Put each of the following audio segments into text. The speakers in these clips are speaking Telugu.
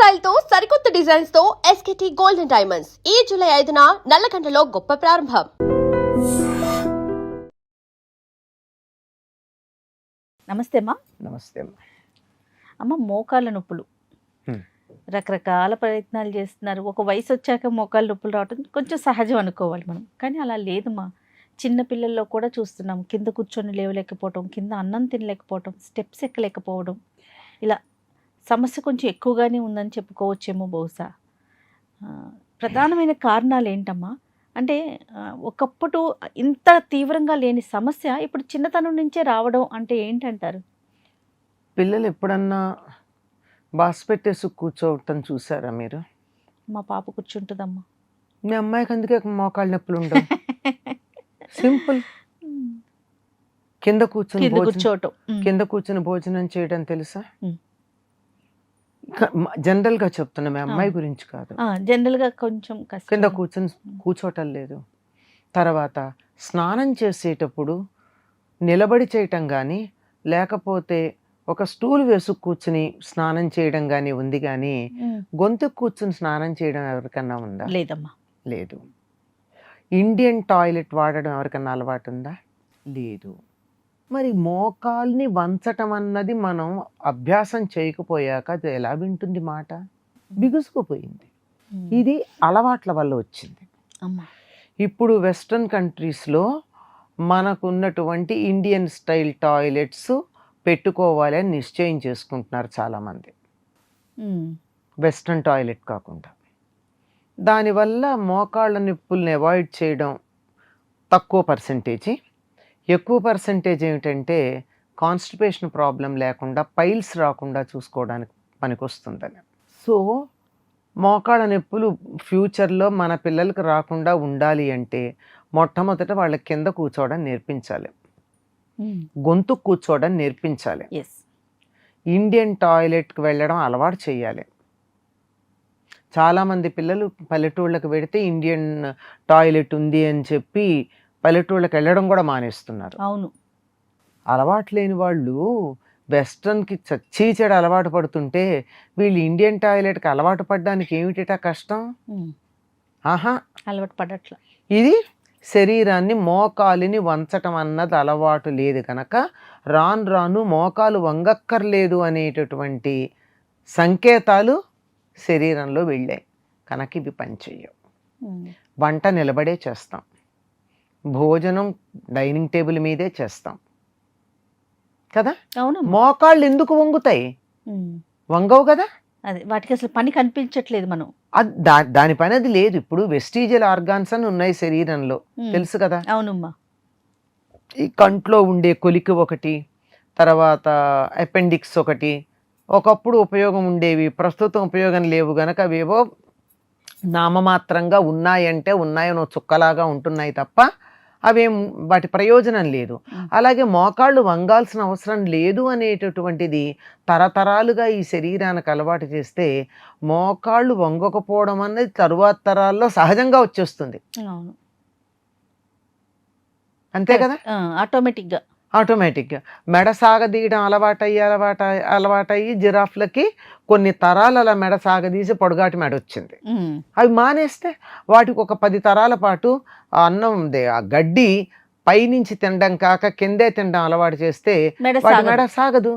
స్టైల్ తో సరికొత్త డిజైన్స్ తో ఎస్కేటీ గోల్డెన్ డైమండ్స్ ఈ జూలై 5న నల్లకంటలో గొప్ప ప్రారంభం. నమస్తే అమ్మా. నమస్తే అమ్మ. అమ్మ, మోకాళ్ళ నొప్పులు రకరకాల ప్రయత్నాలు చేస్తున్నారు. ఒక వయసు వచ్చాక మోకాళ్ళ నొప్పులు రావడం కొంచెం సహజం అనుకోవాలి మనం, కానీ అలా లేదమ్మా. చిన్న పిల్లల్లో కూడా చూస్తున్నాం, కింద కూర్చొని లేవలేకపోవడం, కింద అన్నం తినలేకపోవడం, స్టెప్స్ ఎక్కలేకపోవడం, ఇలా సమస్య కొంచెం ఎక్కువగానే ఉందని చెప్పుకోవచ్చేమో బహుశా. ప్రధానమైన కారణాలు ఏంటమ్మా? అంటే ఒకప్పుడు ఇంత తీవ్రంగా లేని సమస్య ఇప్పుడు చిన్నతనం నుంచే రావడం అంటే ఏంటంటారు? పిల్లలు ఎప్పుడన్నా బాస్ పెట్టేసి కూర్చోవటం చూసారా మీరు? మా పాప కూర్చుంటుందమ్మా. మీ అమ్మాయికి అందుకే మోకాళ్ళ నొప్పులు ఉండవు. సింపుల్. కింద కూర్చోవటం, కింద కూర్చొని భోజనం చేయడం తెలుసా? జనరల్ గా చెప్తున్నా, మీ అమ్మాయి గురించి కాదు. జనరల్ గా కొంచెం కింద కూర్చోటం లేదు. తర్వాత స్నానం చేసేటప్పుడు నిలబడి చేయటం కానీ, లేకపోతే ఒక స్టూల్ వేసు కూర్చుని స్నానం చేయడం కానీ ఉంది, కానీ గొంతు కూర్చుని స్నానం చేయడం ఎవరికన్నా ఉందా? లేదమ్మా. లేదు. ఇండియన్ టాయిలెట్ వాడడం ఎవరికన్నా అలవాటు ఉందా? లేదు. మరి మోకాల్ని వంచటం అన్నది మనం అభ్యాసం చేయకపోయాక అది ఎలా వింటుంది మాట? బిగుసుకుపోయింది. ఇది అలవాట్ల వల్ల వచ్చింది. ఇప్పుడు వెస్ట్రన్ కంట్రీస్లో మనకున్నటువంటి ఇండియన్ స్టైల్ టాయిలెట్స్ పెట్టుకోవాలి అని నిశ్చయం చేసుకుంటున్నారు చాలామంది, వెస్ట్రన్ టాయిలెట్ కాకుండా. దానివల్ల మోకాళ్ళ నొప్పుల్ని అవాయిడ్ చేయడం తక్కువ పర్సెంటేజీ. ఎక్కువ పర్సెంటేజ్ ఏమిటంటే కాన్స్టిపేషన్ ప్రాబ్లం లేకుండా, పైల్స్ రాకుండా చూసుకోవడానికి పనికొస్తుందని. సో మోకాళ్ళ నొప్పులు ఫ్యూచర్లో మన పిల్లలకు రాకుండా ఉండాలి అంటే మొట్టమొదట వాళ్ళ కింద కూర్చోవడం నేర్పించాలి, గొంతు కూర్చోవడం నేర్పించాలి, ఇండియన్ టాయిలెట్కి వెళ్ళడం అలవాటు చేయాలి. చాలామంది పిల్లలు పల్లెటూళ్ళకి వెడితే ఇండియన్ టాయిలెట్ ఉంది అని చెప్పి పల్లెటూళ్ళకి వెళ్ళడం కూడా మానేస్తున్నారు. అవును. అలవాటు లేని వాళ్ళు వెస్ట్రన్కి చచ్చీచెడు అలవాటు పడుతుంటే వీళ్ళు ఇండియన్ టాయిలెట్కి అలవాటు పడడానికి ఏమిటా కష్టం? అలవాటు పడట్ల. ఇది శరీరాన్ని, మోకాలిని వంచటం అన్నది అలవాటు లేదు కనుక రాను రాను మోకాలు వంగక్కర్లేదు అనేటటువంటి సంకేతాలు శరీరంలో వెళ్ళాయి కనుక ఇవి పనిచేయవు. వంట నిలబడే చేస్తాం, భోజనం డైనింగ్ టేబుల్ మీదే చేస్తాం కదా. అవును. మోకాళ్ళు ఎందుకు వంగుతాయి? వంగవు కదా. అదే వాటికి అసలు పని కనిపించట్లేదు. మనం దాని పని అది లేదు. ఇప్పుడు వెస్టిజియల్ ఆర్గాన్స్ అని ఉన్నాయి శరీరంలో, తెలుసు కదా. అవునమ్మా. ఈ కంట్లో ఉండే కొలికి ఒకటి, తర్వాత అపెండిక్స్ ఒకటి, ఒకప్పుడు ఉపయోగం ఉండేవి, ప్రస్తుతం ఉపయోగం లేవు గనక అవేవో నామమాత్రంగా ఉన్నాయంటే ఉన్నాయనో చుక్కలాగా ఉంటున్నాయి తప్ప అవేం వాటి ప్రయోజనం లేదు. అలాగే మోకాళ్ళు వంగాల్సిన అవసరం లేదు అనేటటువంటిది తరతరాలుగా ఈ శరీరానికి అలవాటు చేస్తే మోకాళ్ళు వంగకపోవడం అనేది తరువాత తరాల్లో సహజంగా వచ్చేస్తుంది. అంతే కదా. ఆటోమేటిక్గా మెడ సాగదీయడం అలవాటయ్యి జిరాఫ్లకి కొన్ని తరాలు అలా మెడ సాగదీసి పొడుగాటి మెడ వచ్చింది. అవి మానేస్తే వాటికి ఒక 10 తరాల పాటు అన్నం ఆ గడ్డి పైనుంచి తినడం కాక కిందే తినడం అలవాటు చేస్తే వాటి మెడ సాగదు.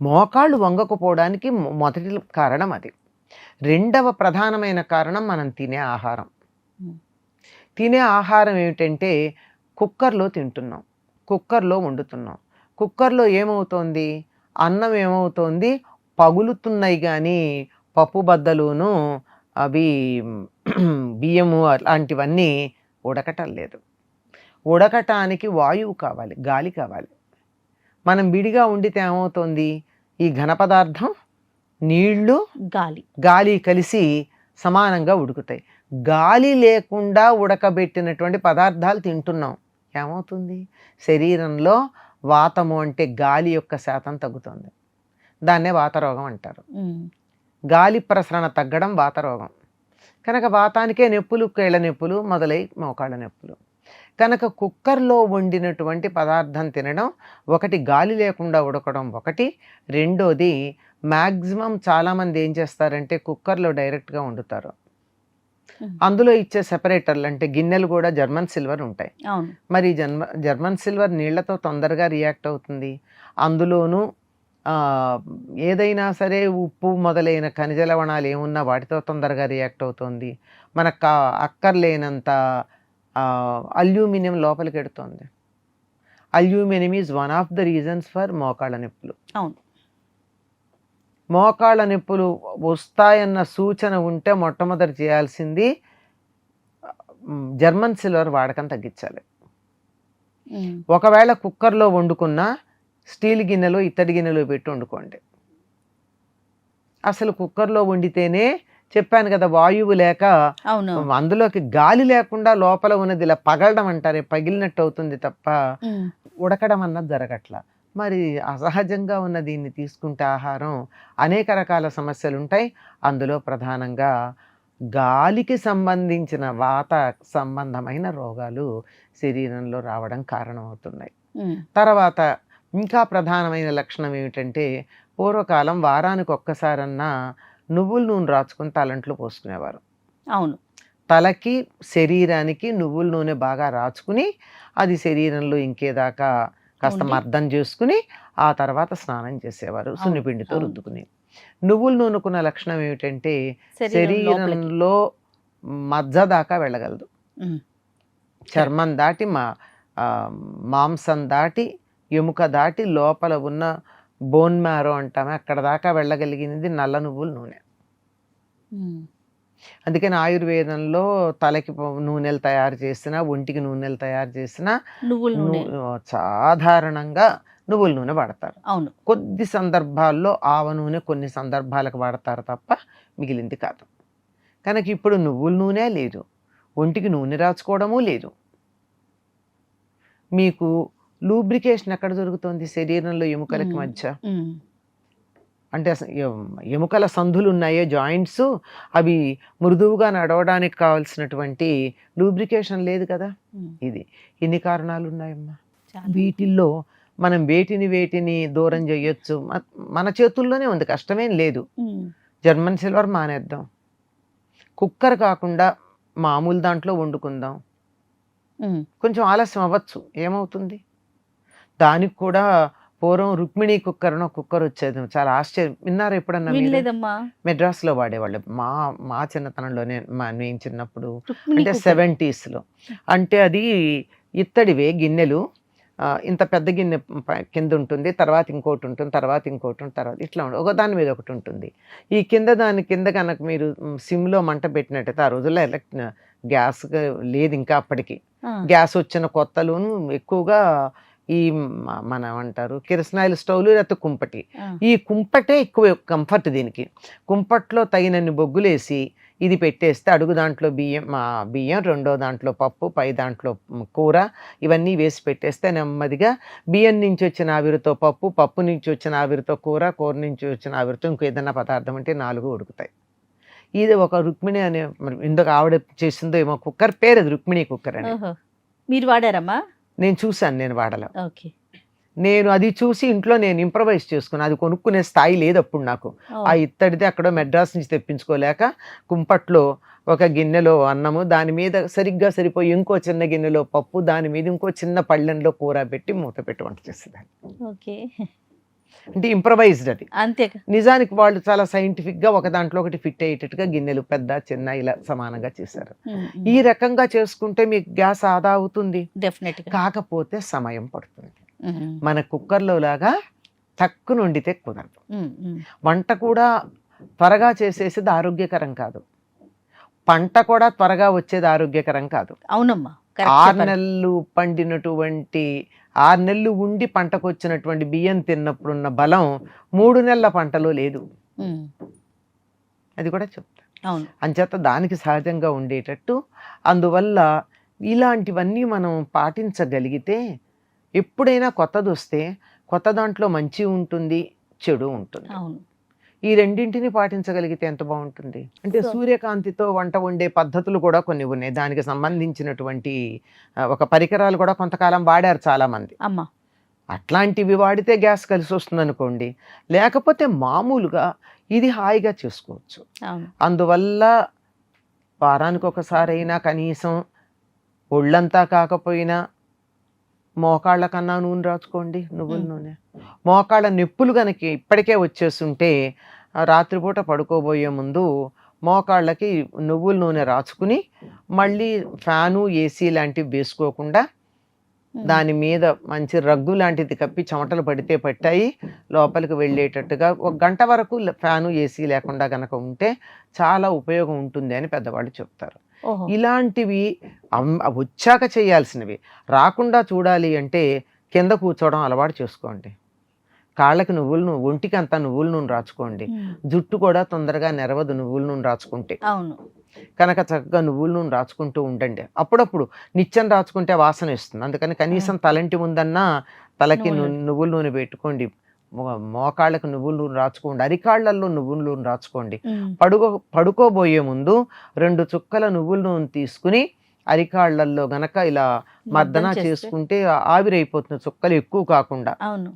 మోకాళ్ళు వంగకపోవడానికి మొదటి కారణం అది. రెండవ ప్రధానమైన కారణం మనం తినే ఆహారం. తినే ఆహారం ఏమిటంటే కుక్కర్లో తింటున్నాం, కుక్కర్లో వండుతున్నాం. కుక్కర్లో ఏమవుతోంది? అన్నం ఏమవుతోంది? పగులుతున్నాయి కానీ పప్పు బద్దలును అవి బియ్యము అలాంటివన్నీ ఉడకటం లేదు. ఉడకటానికి వాయువు కావాలి, గాలి కావాలి. మనం విడిగా వండితే ఏమవుతుంది? ఈ ఘన పదార్థం, నీళ్లు, గాలి కలిసి సమానంగా ఉడుకుతాయి. గాలి లేకుండా ఉడకబెట్టినటువంటి పదార్థాలు తింటున్నాం, ఏమవుతుంది? శరీరంలో వాతము అంటే గాలి యొక్క శాతం తగ్గుతుంది. దాన్నే వాతరోగం అంటారు. గాలి ప్రసరణ తగ్గడం వాతరోగం. కనుక వాతానికే నొప్పులు, కీళ్ళ నొప్పులు మొదలై మోకాళ్ళ నొప్పులు. కనుక కుక్కర్లో వండినటువంటి పదార్థం తినడం ఒకటి, గాలి లేకుండా ఉడకడం ఒకటి, రెండోది మ్యాక్సిమం చాలామంది ఏం చేస్తారంటే కుక్కర్లో డైరెక్ట్గా వండుతారు. అందులో ఇచ్చే సెపరేటర్లు అంటే గిన్నెలు కూడా జర్మన్ సిల్వర్ ఉంటాయి. అవును. మరి జర్మన్ సిల్వర్ నీళ్లతో తొందరగా రియాక్ట్ అవుతుంది. అందులోనూ ఏదైనా సరే ఉప్పు మొదలైన ఖనిజ లవణాలు ఏమున్నా వాటితో తొందరగా రియాక్ట్ అవుతుంది. మనకు అక్కర్లేనంత అల్యూమినియం లోపలికి ఎడుతుంది. Aluminium is one of the reasons for మోకాళ్ళ నొప్పులు. అవును. మోకాళ్ళ నొప్పులు వస్తాయన్న సూచన ఉంటే మొట్టమొదటి చేయాల్సింది జర్మన్ సిల్వర్ వాడకం తగ్గించాలి. ఒకవేళ కుక్కర్లో వండుకున్నా స్టీల్ గిన్నెలో ఇత్తడి గిన్నెలో పెట్టి వండుకోండి. అసలు కుక్కర్లో వండితేనే చెప్పాను కదా, వాయువు లేక అందులోకి గాలి లేకుండా లోపల ఉన్నది ఇలా పగలడం అంటారే, పగిలినట్టు అవుతుంది తప్ప ఉడకడం అన్నది జరగట్లా. మరి అసహజంగా ఉన్న దీన్ని తీసుకుంటే ఆహారం అనేక రకాల సమస్యలు ఉంటాయి. అందులో ప్రధానంగా గాలికి సంబంధించిన వాత సంబంధమైన రోగాలు శరీరంలో రావడం కారణమవుతున్నాయి. తర్వాత ఇంకా ప్రధానమైన లక్షణం ఏమిటంటే, పూర్వకాలం వారానికి ఒక్కసారన్నా నువ్వుల నూనె రాచుకుని తలంట్లో పోసుకునేవారు. అవును. తలకి శరీరానికి నువ్వుల నూనె బాగా రాచుకుని అది శరీరంలో ఇంకేదాకా కాస్త మర్దం చేసుకుని ఆ తర్వాత స్నానం చేసేవారు సున్నిపిండితో రుద్దుకుని. నువ్వుల నూనెకున్న లక్షణం ఏమిటంటే శరీరంలో మజ్జ దాకా వెళ్ళగలదు. చర్మం దాటి మాంసం దాటి ఎముక దాటి లోపల ఉన్న బోన్ మ్యారో అంటామే అక్కడ దాకా వెళ్ళగలిగినది నల్ల నువ్వుల నూనె. అందుకని ఆయుర్వేదంలో తలకి నూనెలు తయారు చేసిన, ఒంటికి నూనెలు తయారు చేసిన సాధారణంగా నువ్వుల నూనె వాడతారు. అవును. కొద్ది సందర్భాల్లో ఆవ నూనె కొన్ని సందర్భాలకు వాడతారు తప్ప మిగిలింది కాదు. కనుక ఇప్పుడు నువ్వుల నూనె లేదు, ఒంటికి నూనె రాచుకోవడము లేదు. మీకు లూబ్రికేషన్ ఎక్కడ జరుగుతుంది? శరీరంలో ఎముకలకి మధ్య. అంటే ఎముకల సందులు ఉన్నాయో జాయింట్స్, అవి మృదువుగా నడవడానికి కావాల్సినటువంటి లూబ్రికేషన్ లేదు కదా. ఇది ఎన్ని కారణాలు ఉన్నాయమ్మా. వీటిల్లో మనం వేటిని దూరం చేయొచ్చు, మన చేతుల్లోనే ఉంది, కష్టమేం లేదు. జర్మన్ సిల్వర్ మానేద్దాం, కుక్కర్ కాకుండా మామూలు దాంట్లో వండుకుందాం. కొంచెం ఆలస్యం అవ్వచ్చు, ఏమవుతుంది? దానికి కూడా పూర్వం రుక్మిణి కుక్కర్ అని ఒక కుక్కర్ వచ్చేది, చాలా ఆశ్చర్యం. విన్నారా ఎప్పుడన్నా? మెడ్రాస్లో వాడేవాళ్ళు మా చిన్నతనంలోనే, నేను చిన్నప్పుడు అంటే 70s లో. అంటే అది ఇత్తడివే గిన్నెలు, ఇంత పెద్ద గిన్నె కింద ఉంటుంది, తర్వాత ఇంకోటి ఉంటుంది, తర్వాత ఇంకోటి ఉంటుంది, తర్వాత ఇట్లా ఉంటుంది, ఒక దాని మీద ఒకటి ఉంటుంది. ఈ దాని కింద కనుక మీరు సిమ్లో మంట పెట్టినట్టయితే, ఆ రోజుల్లో గ్యాస్ లేదు ఇంకా అప్పటికి. గ్యాస్ వచ్చిన కొత్తలోను ఎక్కువగా ఈ మన అంటారు కిరసనాయిల్ స్టవ్లు, లేకపోతే కుంపటి. ఈ కుంపటే ఎక్కువ కంఫర్ట్ దీనికి. కుంపట్లో తగినన్ని బొగ్గులేసి ఇది పెట్టేస్తే అడుగు దాంట్లో బియ్యం, రెండో దాంట్లో పప్పు, పై దాంట్లో కూర, ఇవన్నీ వేసి పెట్టేస్తే నెమ్మదిగా బియ్యం నుంచి వచ్చిన ఆవిరితో పప్పు, పప్పు నుంచి వచ్చిన ఆవిరితో కూర, కూర నుంచి వచ్చిన ఆవిరితో ఇంకో ఏదైనా పదార్థం అంటే 4 ఉడుకుతాయి. ఇది ఒక రుక్మిణి అనే, ఇందుకు ఆవిడ చేసిందో ఏమో కుక్కర్ పేరు, అది రుక్మిణి కుక్కర్ అని. మీరు వాడారమ్మా? నేను చూశాను, నేను వాడలా. నేను అది చూసి ఇంట్లో నేను ఇంప్రవైజ్ చేసుకున్నాను. అది కొనుక్కునే స్థాయి లేదు అప్పుడు నాకు. ఆ ఇత్తడిది అక్కడో మెడ్రాస్ నుంచి తెప్పించుకోలేక కుంపట్లో ఒక గిన్నెలో అన్నము, దాని మీద సరిగ్గా సరిపోయి ఇంకో చిన్న గిన్నెలో పప్పు, దాని మీద ఇంకో చిన్న పళ్ళెంలో కూర పెట్టి మూత పెట్టి వంట చేసేదాన్ని. అంటే ఇంప్రవైజ్డ్ అది. అంతే. నిజానికి వాళ్ళు చాలా సైంటిఫిక్ గా ఒక దాంట్లో ఒకటి ఫిట్ అయ్యేటట్టుగా గిన్నెలు పెద్ద చిన్న ఇలా సమానంగా చేశారు. ఈ రకంగా చేసుకుంటే మీకు గ్యాస్ ఆదా అవుతుంది, కాకపోతే సమయం పడుతుంది. మన కుక్కర్లో లాగా తక్కువ వండితే కుదరదు. వంట కూడా త్వరగా చేసేసేది ఆరోగ్యకరం కాదు, పంట కూడా త్వరగా వచ్చేది ఆరోగ్యకరం కాదు. అవునమ్మా. 6 నెలలు పండినటువంటి, 6 నెలలు ఉండి పంటకు వచ్చినటువంటి బియ్యం తిన్నప్పుడున్న బలం 3 నెలల పంటలో లేదు. అది కూడా చెప్తా. అంచేత దానికి సహజంగా ఉండేటట్టు, అందువల్ల ఇలాంటివన్నీ మనం పాటించగలిగితే ఎప్పుడైనా కొత్తది వస్తే కొత్త దాంట్లో మంచి ఉంటుంది, చెడు ఉంటుంది. ఈ రెండింటిని పాటించగలిగితే ఎంత బాగుంటుంది. అంటే సూర్యకాంతితో వంట వండే పద్ధతులు కూడా కొన్ని ఉన్నాయి, దానికి సంబంధించినటువంటి ఒక పరికరాలు కూడా కొంతకాలం వాడారు చాలా మంది. అట్లాంటివి వాడితే గ్యాస్ కలిసి వస్తుంది అనుకోండి. లేకపోతే మామూలుగా ఇది హాయిగా చేసుకోవచ్చు. అవును. అందువల్ల వారానికి ఒకసారైనా కనీసం ఒళ్ళంతా కాకపోయినా మోకాళ్ళ కన్నా నూనె రాసుకోండి, నువ్వుల నూనె. మోకాళ్ళ నొప్పులు కనుక ఇప్పటికే వచ్చేస్తుంటే రాత్రిపూట పడుకోబోయే ముందు మోకాళ్ళకి నువ్వుల నూనె రాసుకుని మళ్ళీ ఫ్యాను ఏసీ లాంటివి వేసుకోకుండా దాని మీద మంచి రగ్గు లాంటిది కప్పి చెమటలు పడితే పట్టాయి లోపలికి వెళ్ళేటట్టుగా 1 గంట వరకు ఫ్యాను ఏసీ లేకుండా కనుక ఉంటే చాలా ఉపయోగం ఉంటుంది అని పెద్దవాళ్ళు చెప్తారు. ఓహో. ఇలాంటివి వచ్చాక చేయాల్సినవి. రాకుండా చూడాలి అంటే కింద కూర్చోవడం అలవాటు చేసుకోండి. కాళ్ళకి ఒంటికి అంతా నువ్వుల నూనె రాసుకోండి. జుట్టు కూడా తొందరగా నెరవదు నువ్వుల నూనె రాసుకుంటే. అవును. కనుక చక్కగా నువ్వుల నూనె రాసుకుంటూ ఉండండి. అప్పుడప్పుడు నిత్యం రాసుకుంటే వాసన ఇస్తుంది. అందుకని కనీసం తలంటి ముందన్నా తలకి నువ్వుల నూనె పెట్టుకోండి. మోకాళ్ళకు నువ్వుల నూనె రాసుకోండి. అరికాళ్ళల్లో నువ్వుల నూనె రాసుకోండి. పడుకోబోయే ముందు 2 చుక్కల నువ్వుల నూనె తీసుకుని అరికాళ్ళల్లో గనక ఇలా మర్దన చేసుకుంటే ఆవిరైపోతుంది, చుక్కలు ఎక్కువ కాకుండా,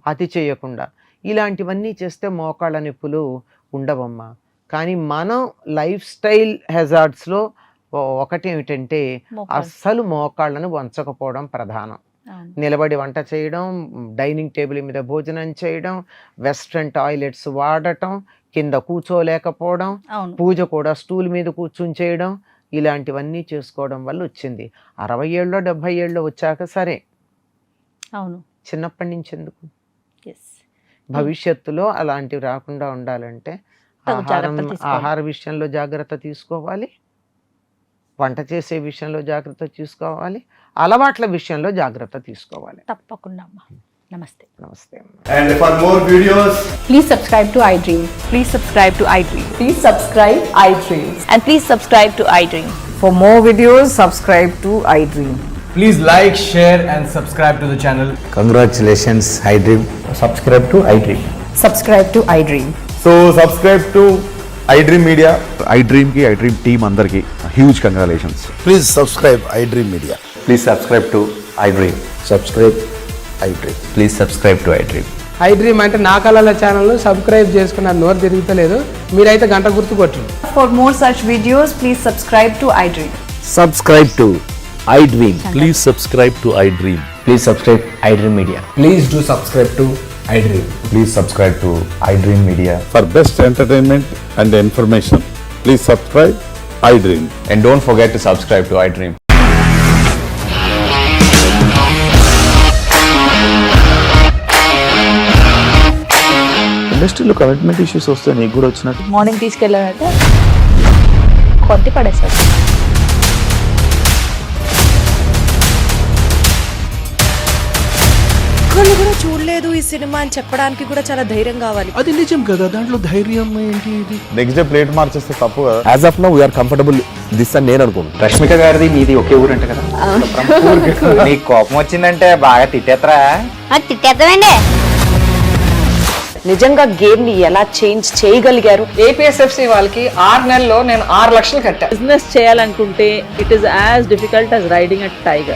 అతి చేయకుండా. ఇలాంటివన్నీ చేస్తే మోకాళ్ళ నొప్పులు ఉండవమ్మా. కానీ మనం లైఫ్ స్టైల్ హెజార్డ్స్లో ఒకటి ఏమిటంటే అస్సలు మోకాళ్ళను వంచకపోవడం ప్రధానం. నిలబడి వంట చేయడం, డైనింగ్ టేబుల్ మీద భోజనం చేయడం, వెస్ట్రన్ టాయిలెట్స్ వాడటం, కింద కూర్చోలేకపోవడం, పూజ కూడా స్టూల్ మీద కూర్చుని చేయడం, ఇలాంటివన్నీ చేసుకోవడం వల్ల వచ్చింది. 60 ఏళ్ళో 70 ఏళ్ళో వచ్చాక సరే, అవును, చిన్నప్పటి నుంచి ఎందుకు? భవిష్యత్తులో అలాంటివి రాకుండా ఉండాలంటే ఆహార విషయంలో జాగ్రత్త తీసుకోవాలి, వంట చేసే విషయంలో జాగ్రత్త తీసుకోవాలి, అలవాట్ల విషయంలో జాగ్రత్త తీసుకోవాలి. తప్పకుండా అమ్మా. నమస్తే. నమస్తే. And for more videos, please subscribe to iDream. Please subscribe to iDream. Please subscribe iDream. And please subscribe to iDream. For more videos, subscribe to iDream. please like, share and subscribe to the channel. Congratulations, iDream. Subscribe to iDream. Subscribe to iDream. So subscribe to iDream Media. iDream ki iDream team andarki huge congratulations. Please subscribe iDream Media. Please subscribe to iDream. Subscribe iDream. Please subscribe to iDream. iDream అంటే నా కళల ఛానల్ సబ్స్క్రైబ్ చేసుకున్నారు, నోరు తిరుగుతలేదు, మీరైతే గంట గుర్తు కొట్టండి. For more such videos, please subscribe to iDream. Subscribe to iDream. Please subscribe to iDream. Please subscribe iDream Media. Please do subscribe to iDream. Please subscribe to iDream Media. For best entertainment and information, please subscribe iDream. And don't forget to subscribe to iDream. ఇండస్ట్రీలో కమిట్మెంట్ ఇష్యూస్ వస్తే నీకు కూడా వచ్చినట్టు మార్నింగ్ తీసుకెళ్ళాలంటే కొద్ది పడేసాడు. ఒక్కళ్ళు కూడా చూడలేదు ఈ సినిమా అని చెప్పడానికి కూడా చాలా ధైర్యం కావాలి. అది నిజం కదా, దాంట్లో ధైర్యం ఏంటి? ఇది నెక్స్ట్ డే ప్లేట్ మార్చేస్తే తప్పు కదా. As of now we are comfortable this అని నేను అనుకుంటున్నాను. రష్మిక గారిది మీది ఒకే ఊరంట కదా. నీకు కోపం వచ్చిందంటే బాగా తిట్టేత్తరా? తిట్టేద్దామండి. నిజంగా గేమ్ ని ఎలా చేంజ్ చేయగలిగారు? ఏపీఎస్ఎఫ్సి వాళ్ళకి 6 నెలల్లో నేను 6 లక్షలు కట్టా. బిజినెస్ చేయాలనుకుంటే it is as difficult as riding a tiger.